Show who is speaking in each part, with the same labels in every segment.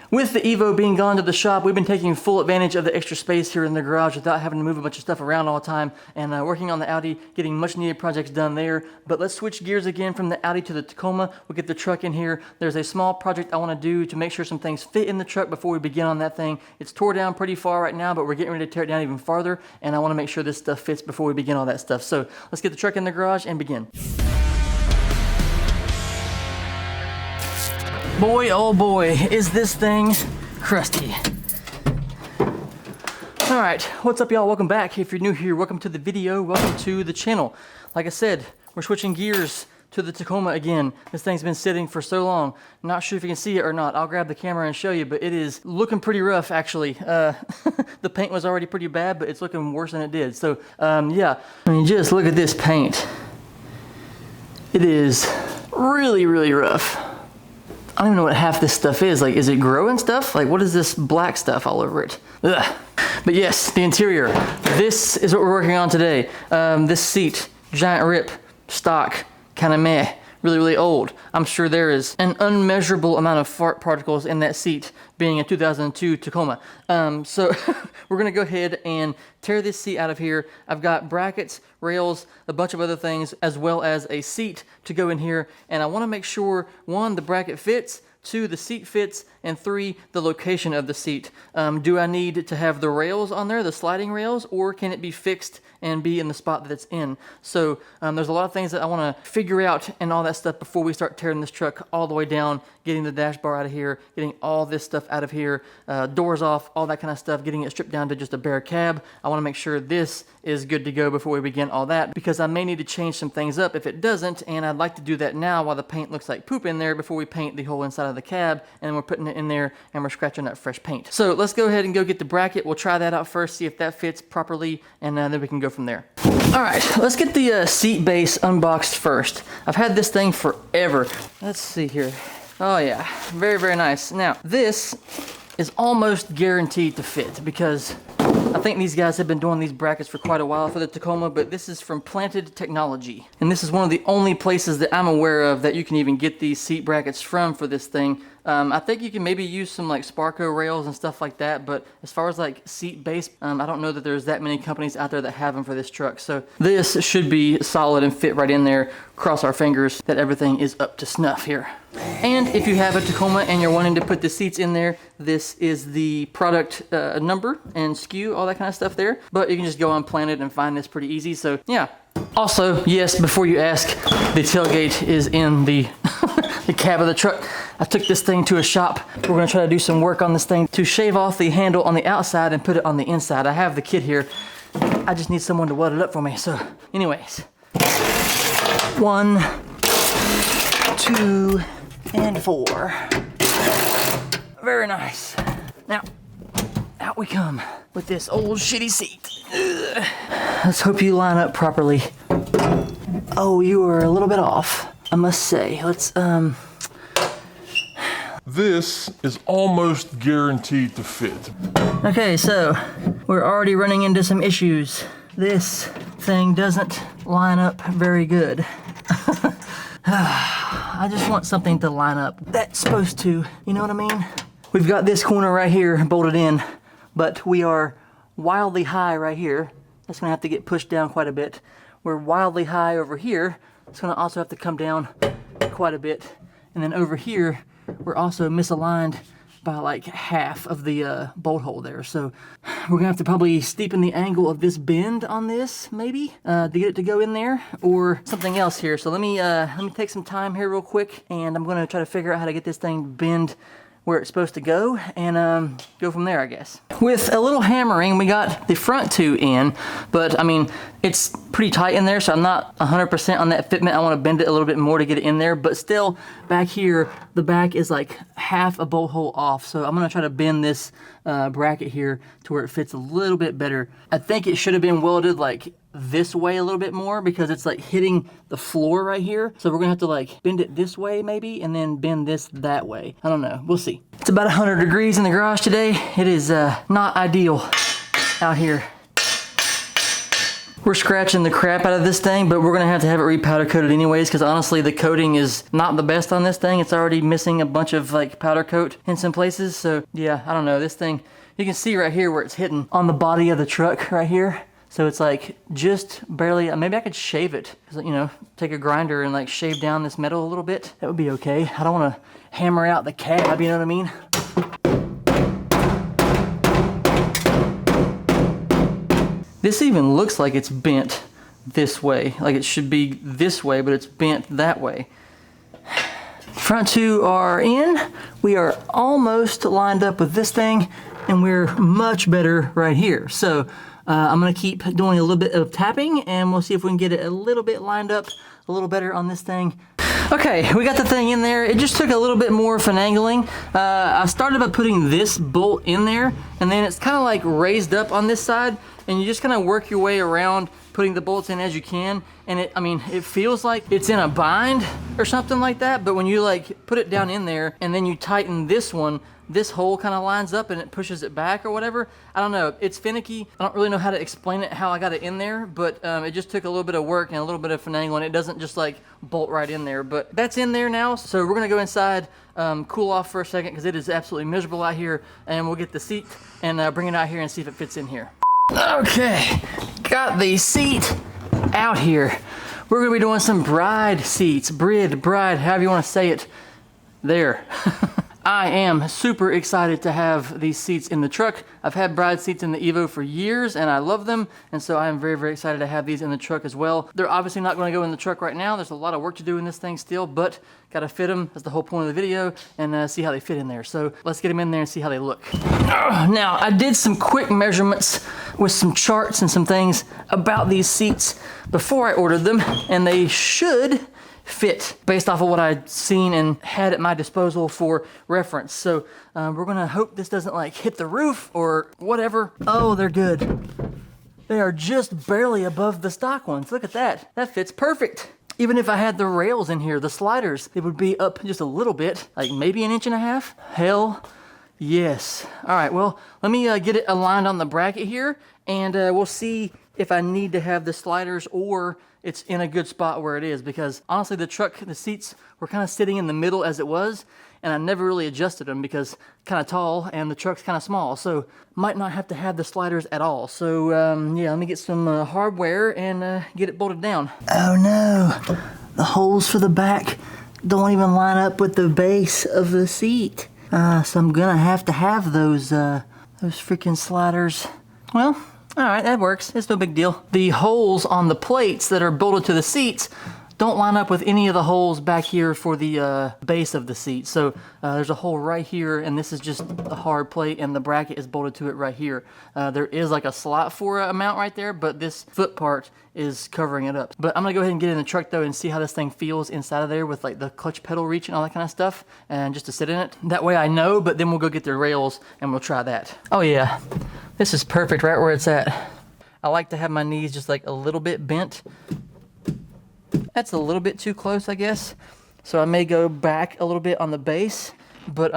Speaker 1: With the Evo being gone to the shop, we've been taking full advantage of the extra space here in the garage without having to move a bunch of stuff around all the time, and working on the Audi, getting much needed projects done there. But let's switch gears again from the Audi to the Tacoma. We'll get the truck in here. There's a small project I want to do to make sure some things fit in the truck before we begin on that thing. It's tore down pretty far right now, but we're getting ready to tear it down even farther, and I want to make sure this stuff fits before we begin all that stuff. So let's get the truck in the garage and begin. Boy, oh boy, is this thing crusty. All right, what's up y'all? Welcome back. If you're new here, welcome to the video, welcome to the channel. Like I said, we're switching gears to the Tacoma again. This thing's been sitting for so long. Not sure if you can see it or not. I'll grab the camera and show you, but it is looking pretty rough actually. The paint was already pretty bad, but it's looking worse than it did. So yeah, I mean, just look at this paint. It is really, really rough. I don't even know what half this stuff is. Like, is it growing stuff? Like, what is this black stuff all over it? Ugh. But yes, the interior. This is what we're working on today. This seat, giant rip, stock, kind of meh, really, really old. I'm sure there is an unmeasurable amount of fart particles in that seat, being a 2002 Tacoma. So we're gonna go ahead and tear this seat out of here. I've got brackets, rails, a bunch of other things, as well as a seat to go in here. And I wanna make sure, one, the bracket fits, two, the seat fits, and three, the location of the seat. Do I need to have the rails on there, the sliding rails, or can it be fixed and be in the spot that it's in? So there's a lot of things that I want to figure out and all that stuff before we start tearing this truck all the way down, getting the dash bar out of here, getting all this stuff out of here, doors off, all that kind of stuff, getting it stripped down to just a bare cab. I want to make sure this is good to go before we begin all that, because I may need to change some things up if it doesn't, and I'd like to do that now while the paint looks like poop in there before we paint the whole inside of the cab, and we're putting it in there and we're scratching that fresh paint. So let's go ahead and go get the bracket. We'll try that out first, see if that fits properly, and then we can go from there. All right, let's get the seat base unboxed first. I've had this thing forever. Let's see here. Oh yeah, very, very nice. Now, this is almost guaranteed to fit because I think these guys have been doing these brackets for quite a while for the Tacoma, but this is from Planted Technology. And this is one of the only places that I'm aware of that you can even get these seat brackets from for this thing. I think you can maybe use some like Sparco rails and stuff like that, but as far as like seat base, I don't know that there's that many companies out there that have them for this truck. So this should be solid and fit right in there. Cross our fingers that everything is up to snuff here. And if you have a Tacoma and you're wanting to put the seats in there, this is the product number and SKU, all that kind of stuff there. But you can just go on Planet and find this pretty easy. So yeah. Also, yes, before you ask, the tailgate is in the the cab of the truck. I took this thing to a shop. We're gonna try to do some work on this thing to shave off the handle on the outside and put it on the inside. I have the kit here. I just need someone to weld it up for me. So anyways, 1, 2, and 4. Very nice. Now, out we come with this old shitty seat. Ugh. Let's hope you line up properly. Oh, you are a little bit off, I must say. Let's,
Speaker 2: This is almost guaranteed to fit.
Speaker 1: Okay, so we're already running into some issues. This thing doesn't line up very good. I just want something to line up. That's supposed to, you know what I mean? We've got this corner right here bolted in, but we are wildly high right here. That's gonna have to get pushed down quite a bit. We're wildly high over here. It's gonna also have to come down quite a bit. And then over here, we're also misaligned by like half of the bolt hole there. So we're gonna have to probably steepen the angle of this bend on this, maybe, to get it to go in there, or something else here. So let me take some time here real quick, and I'm gonna try to figure out how to get this thing bend where it's supposed to go, and go from there, I guess. With a little hammering, we got the front two in, but I mean, it's pretty tight in there, so I'm not 100% on that fitment. I wanna bend it a little bit more to get it in there, but still, back here, the back is like half a bolt hole off, so I'm gonna try to bend this bracket here to where it fits a little bit better. I think it should have been welded like this way a little bit more because it's like hitting the floor right here. So we're gonna have to like bend it this way maybe, and then bend this that way. I don't know, we'll see. It's about 100 degrees in the garage today. It is not ideal out here. We're scratching the crap out of this thing, but we're gonna have to have it re-powder coated anyways, because honestly the coating is not the best on this thing. It's already missing a bunch of like powder coat in some places. So yeah, I don't know, this thing, you can see right here where it's hitting on the body of the truck right here. So it's like just barely, maybe I could shave it, you know, take a grinder and like shave down this metal a little bit. That would be okay. I don't want to hammer out the cab, you know what I mean? This even looks like it's bent this way, like it should be this way, but it's bent that way. Front two are in. We are almost lined up with this thing, and we're much better right here. So I'm gonna keep doing a little bit of tapping, and we'll see if we can get it a little bit lined up a little better on this thing. Okay, we got the thing in there. It just took a little bit more finagling. I started by putting this bolt in there, and then it's kind of like raised up on this side, and you just kind of work your way around putting the bolts in as you can. And it feels like it's in a bind or something like that, but when you like put it down in there and then you tighten this one, this hole kind of lines up and it pushes it back or whatever. I don't know, it's finicky. I don't really know how to explain it, how I got it in there, but it just took a little bit of work and a little bit of finagling. It doesn't just like bolt right in there, but that's in there now. So we're gonna go inside, cool off for a second because it is absolutely miserable out here, and we'll get the seat and bring it out here and see if it fits in here. Okay, got the seat out here. We're gonna be doing some bride seats, bride, however you wanna say it. There. I am super excited to have these seats in the truck. I've had bride seats in the Evo for years and I love them. And so I am very, very excited to have these in the truck as well. They're obviously not going to go in the truck right now. There's a lot of work to do in this thing still, but got to fit them. That's the whole point of the video, and see how they fit in there. So let's get them in there and see how they look. Now, I did some quick measurements with some charts and some things about these seats before I ordered them, and they should fit based off of what I'd seen and had at my disposal for reference. So we're gonna hope this doesn't like hit the roof or whatever. Oh, they're good. They are just barely above the stock ones. Look at that. That fits perfect. Even if I had the rails in here, the sliders, it would be up just a little bit, like maybe 1.5 inches. Hell yes. All right, well, let me get it aligned on the bracket here, and we'll see if I need to have the sliders or it's in a good spot where it is, because honestly the seats were kind of sitting in the middle as it was, and I never really adjusted them because kind of tall and the truck's kind of small, so might not have to have the sliders at all. So yeah, let me get some hardware and get it bolted down. Oh no, the holes for the back don't even line up with the base of the seat. So I'm gonna have to have those freaking sliders. Well, all right, that works. It's no big deal. The holes on the plates that are bolted to the seats don't line up with any of the holes back here for the base of the seat. So there's a hole right here, and this is just a hard plate, and the bracket is bolted to it right here. There is like a slot for a mount right there, but this foot part is covering it up. But I'm gonna go ahead and get in the truck though and see how this thing feels inside of there with like the clutch pedal reach and all that kind of stuff, and just to sit in it. That way I know, but then we'll go get the rails and we'll try that. Oh yeah, this is perfect right where it's at. I like to have my knees just like a little bit bent. That's a little bit too close, I guess. So I may go back a little bit on the base, but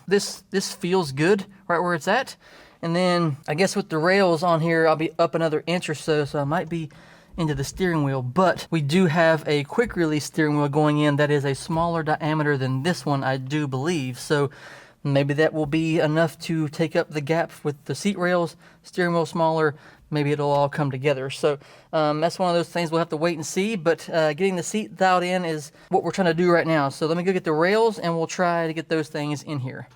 Speaker 1: this feels good right where it's at. And then I guess with the rails on here, I'll be up another inch or so, so I might be into the steering wheel. But we do have a quick release steering wheel going in that is a smaller diameter than this one, I do believe. So maybe that will be enough to take up the gap with the seat rails, steering wheel smaller. Maybe it'll all come together. So that's one of those things we'll have to wait and see, but getting the seat dialed in is what we're trying to do right now. So let me go get the rails and we'll try to get those things in here.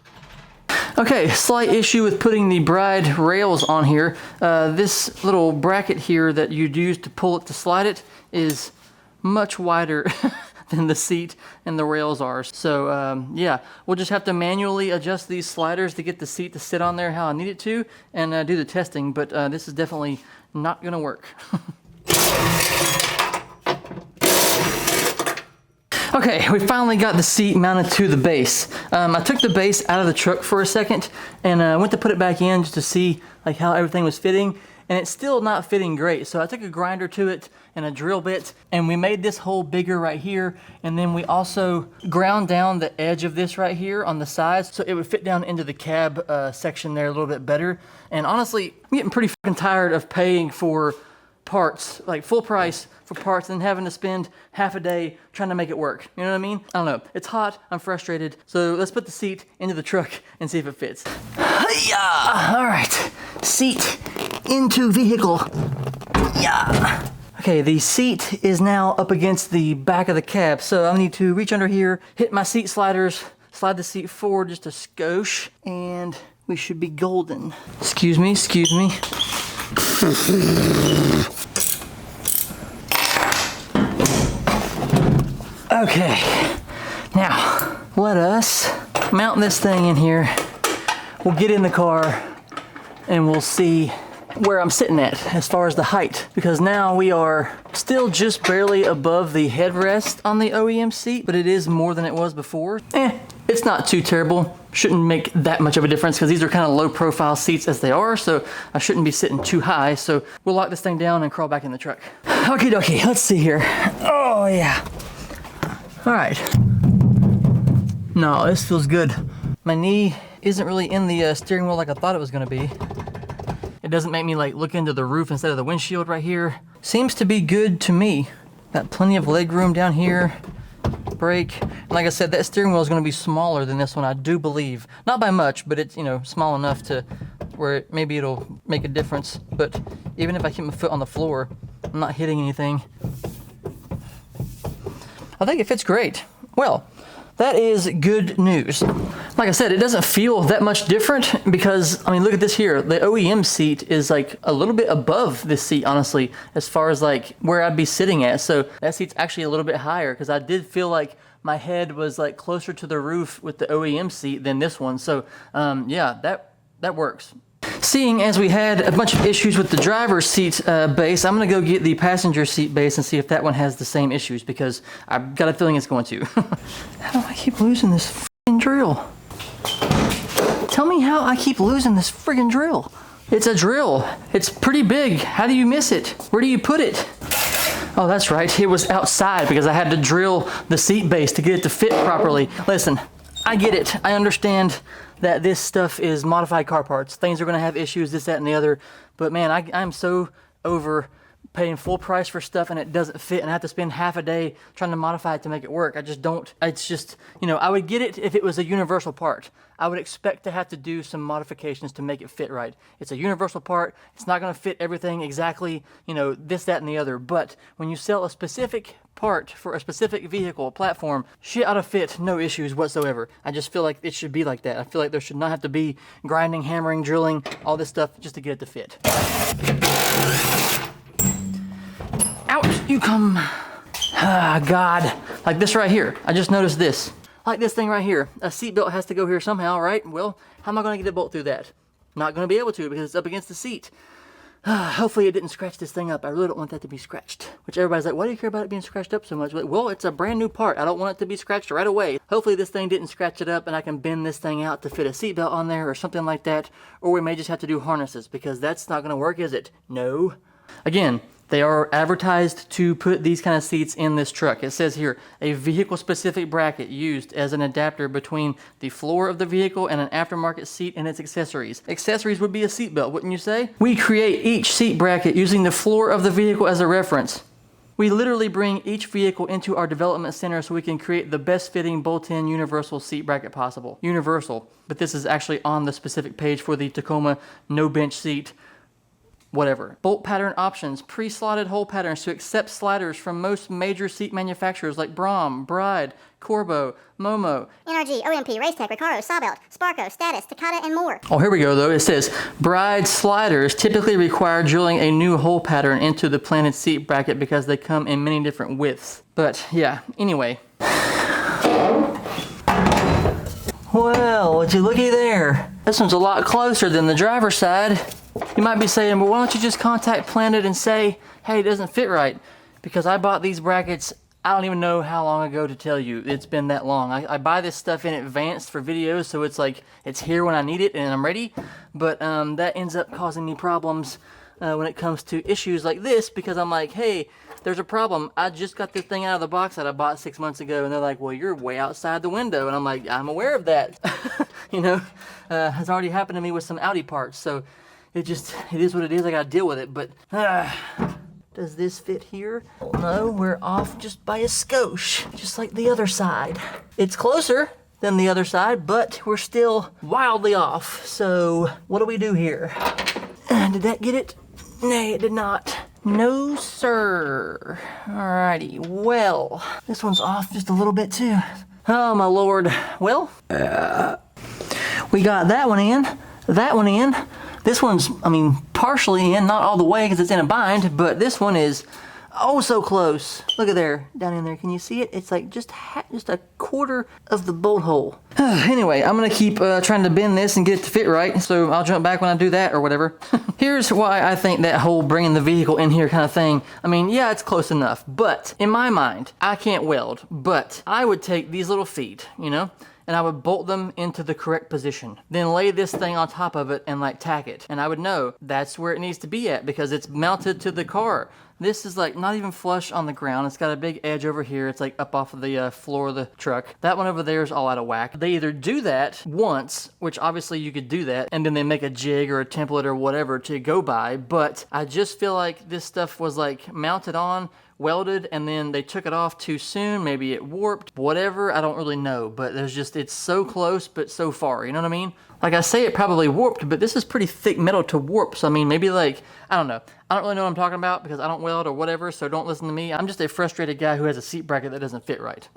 Speaker 1: Okay, slight issue with putting the bride rails on here. This little bracket here that you'd use to pull it to slide it is much wider than the seat and the rails are. So yeah, we'll just have to manually adjust these sliders to get the seat to sit on there how I need it to, and do the testing, but this is definitely not gonna work. Okay, we finally got the seat mounted to the base. I took the base out of the truck for a second and went to put it back in just to see like how everything was fitting, and it's still not fitting great. So I took a grinder to it and a drill bit, and we made this hole bigger right here, and then we also ground down the edge of this right here on the sides so it would fit down into the cab section there a little bit better. And honestly, I'm getting pretty fucking tired of paying for parts, like full price for parts, and having to spend half a day trying to make it work. You know what I mean? I don't know. It's hot. I'm frustrated. So let's put the seat into the truck and see if it fits. Yeah. All right. Seat into vehicle. Yeah. Okay, the seat is now up against the back of the cab, so I need to reach under here, hit my seat sliders, slide the seat forward just a skosh, and we should be golden. Excuse me, excuse me. Okay, now let us mount this thing in here. We'll get in the car and we'll see where I'm sitting at as far as the height, because now we are still just barely above the headrest on the OEM seat, but it is more than it was before. It's not too terrible. Shouldn't make that much of a difference because these are kind of low profile seats as they are, so I shouldn't be sitting too high. So we'll lock this thing down and crawl back in the truck. Okie dokie, let's see here. Oh yeah. All right. No, this feels good. My knee isn't really in the steering wheel like I thought it was gonna be. It doesn't make me like look into the roof instead of the windshield right here. Seems to be good to me. Got plenty of leg room down here. Brake. And like I said, that steering wheel is going to be smaller than this one, I do believe. Not by much, but it's, you know, small enough to where maybe it'll make a difference. But even if I keep my foot on the floor, I'm not hitting anything. I think it fits great. Well, that is good news. Like I said, it doesn't feel that much different because, I mean, look at this here. The OEM seat is like a little bit above this seat, honestly, as far as like where I'd be sitting at. So that seat's actually a little bit higher because I did feel like my head was like closer to the roof with the OEM seat than this one. So yeah, that works. Seeing as we had a bunch of issues with the driver's seat base, I'm gonna go get the passenger seat base and see if that one has the same issues because I've got a feeling it's going to. How do I keep losing this friggin' drill? Tell me how I keep losing this friggin' drill. It's a drill. It's pretty big. How do you miss it? Where do you put it? Oh, that's right. It was outside because I had to drill the seat base to get it to fit properly. Listen, I get it. I understand that this stuff is modified car parts. Things are going to have issues, this, that, and the other. But man, I'm so over paying full price for stuff and it doesn't fit and I have to spend half a day trying to modify it to make it work. I just don't. It's just, you know, I would get it if it was a universal part. I would expect to have to do some modifications to make it fit right. It's a universal part. It's not going to fit everything exactly, you know, this, that, and the other. But when you sell a specific part for a specific vehicle, platform, shit ought to fit, no issues whatsoever. I just feel like it should be like that. I feel like there should not have to be grinding, hammering, drilling, all this stuff just to get it to fit. Out you come. Ah, God. Like this right here. I just noticed this. Like this thing right here. A seatbelt has to go here somehow, right? Well, how am I going to get a bolt through that? Not going to be able to because it's up against the seat. Hopefully it didn't scratch this thing up. I really don't want that to be scratched. Which everybody's like, why do you care about it being scratched up so much? Like, well, it's a brand new part. I don't want it to be scratched right away. Hopefully this thing didn't scratch it up and I can bend this thing out to fit a seatbelt on there or something like that. Or we may just have to do harnesses because that's not going to work, is it? No. Again, they are advertised to put these kind of seats in this truck. It says here, a vehicle-specific bracket used as an adapter between the floor of the vehicle and an aftermarket seat and its accessories. Accessories would be a seat belt, wouldn't you say? We create each seat bracket using the floor of the vehicle as a reference. We literally bring each vehicle into our development center so we can create the best fitting bolt-in universal seat bracket possible. Universal, but this is actually on the specific page for the Tacoma no bench seat. Whatever. Bolt pattern options, pre-slotted hole patterns to accept sliders from most major seat manufacturers like Brom, Bride, Corbo, Momo,
Speaker 3: NRG, OMP, Racetech, Recaro, Sawbelt, Sparco, Status, Takata, and more.
Speaker 1: Oh, here we go though. It says, Bride sliders typically require drilling a new hole pattern into the planted seat bracket because they come in many different widths. But yeah, anyway. Well, would you looky there? This one's a lot closer than the driver's side. You might be saying, well, why don't you just contact Planet and say, hey, it doesn't fit right? Because I bought these brackets, I don't even know how long ago to tell you. It's been that long. I buy this stuff in advance for videos, so it's like, it's here when I need it and I'm ready. But that ends up causing me problems when it comes to issues like this because I'm like, hey, there's a problem. I just got this thing out of the box that I bought 6 months ago, and they're like, well, you're way outside the window. And I'm like, I'm aware of that. You know, it's already happened to me with some Audi parts, so it is what it is. I gotta deal with it. But Does this fit here? Oh, no, we're off just by a skosh, just like the other side. It's closer than the other side, but we're still wildly off. So what do we do here? Did that get it? Nay, it did not. No, sir. Alrighty, well, this one's off just a little bit too. Oh, my Lord. Well, we got that one in, that one in. This one's, I mean, partially in, not all the way because it's in a bind, but this one is oh so close. Look at there, down in there. Can you see it? It's like just a quarter of the bolt hole. Anyway, I'm gonna keep trying to bend this and get it to fit right, so I'll jump back when I do that or whatever. Here's why I think that whole bringing the vehicle in here kind of thing, I mean, yeah, it's close enough, but in my mind, I can't weld, but I would take these little feet, you know, and I would bolt them into the correct position. Then lay this thing on top of it and like tack it. And I would know that's where it needs to be at because it's mounted to the car. This is like not even flush on the ground. It's got a big edge over here. It's like up off of the floor of the truck. That one over there is all out of whack. They either do that once, which obviously you could do that, and then they make a jig or a template or whatever to go by. But I just feel like this stuff was like mounted on, welded, and then they took it off too soon. Maybe it warped, whatever, I don't really know, but there's just, it's so close but so far, you know what I mean? Like I say, it probably warped, but this is pretty thick metal to warp, so I mean, maybe like, I don't know. I don't really know what I'm talking about because I don't weld or whatever, so don't listen to me. I'm just a frustrated guy who has a seat bracket that doesn't fit right.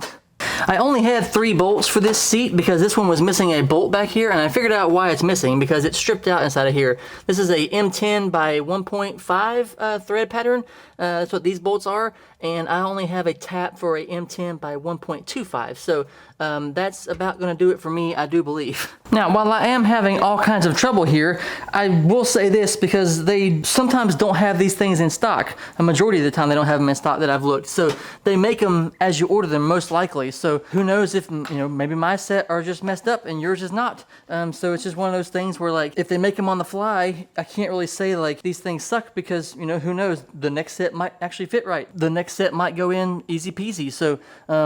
Speaker 1: I only had 3 bolts for this seat because this one was missing a bolt back here, and I figured out why it's missing because it's stripped out inside of here. This is a M10 by 1.5 thread pattern. That's what these bolts are, and I only have a tap for a M10 by 1.25, so that's about going to do it for me, I do believe. Now, while I am having all kinds of trouble here, I will say this because they sometimes don't have these things in stock. A majority of the time they don't have them in stock that I've looked, so they make them as you order them most likely. So who knows if, you know, maybe my set are just messed up and yours is not. So it's just one of those things where like if they make them on the fly, I can't really say like these things suck because, you know, who knows, the next set might actually fit right. The next set might go in easy peasy. So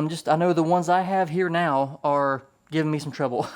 Speaker 1: just I know the ones I have here now are giving me some trouble.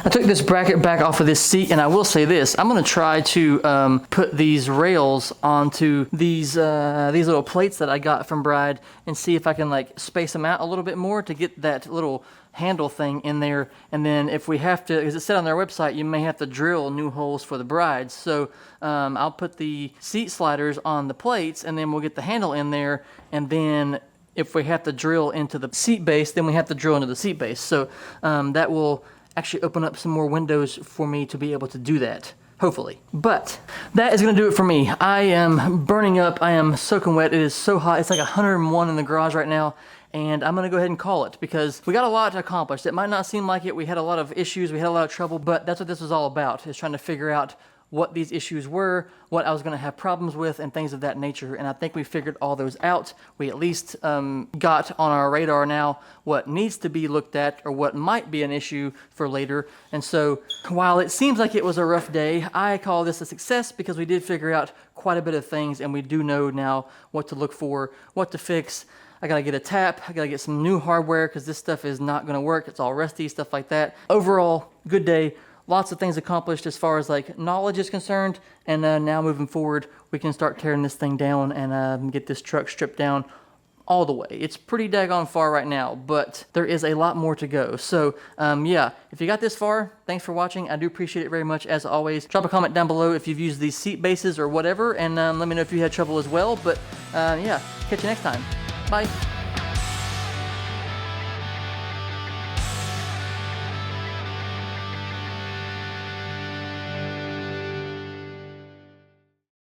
Speaker 1: I took this bracket back off of this seat, and I will say this, I'm gonna try to put these rails onto these little plates that I got from Bride and see if I can like space them out a little bit more to get that little handle thing in there. And then if we have to, as it said on their website, you may have to drill new holes for the brides. So I'll put the seat sliders on the plates, and then we'll get the handle in there, and then if we have to drill into the seat base, then we have to drill into the seat base. So that will actually open up some more windows for me to be able to do that, hopefully. But that is gonna do it for me. I am burning up, I am soaking wet, it is so hot. It's like 101 in the garage right now, and I'm gonna go ahead and call it because we got a lot to accomplish. It might not seem like it, we had a lot of issues, we had a lot of trouble, but that's what this was all about, is trying to figure out what these issues were, what I was gonna have problems with, and things of that nature. And I think we figured all those out. We at least got on our radar now what needs to be looked at or what might be an issue for later. And so while it seems like it was a rough day, I call this a success because we did figure out quite a bit of things, and we do know now what to look for, what to fix. I gotta get a tap, I gotta get some new hardware because this stuff is not gonna work. It's all rusty, stuff like that. Overall, good day. Lots of things accomplished as far as like knowledge is concerned, and now moving forward we can start tearing this thing down and get this truck stripped down all the way. It's pretty daggone far right now, but there is a lot more to go. So yeah, if you got this far, thanks for watching. I do appreciate it very much as always. Drop a comment down below if you've used these seat bases or whatever, and let me know if you had trouble as well. But yeah, catch you next time. Bye.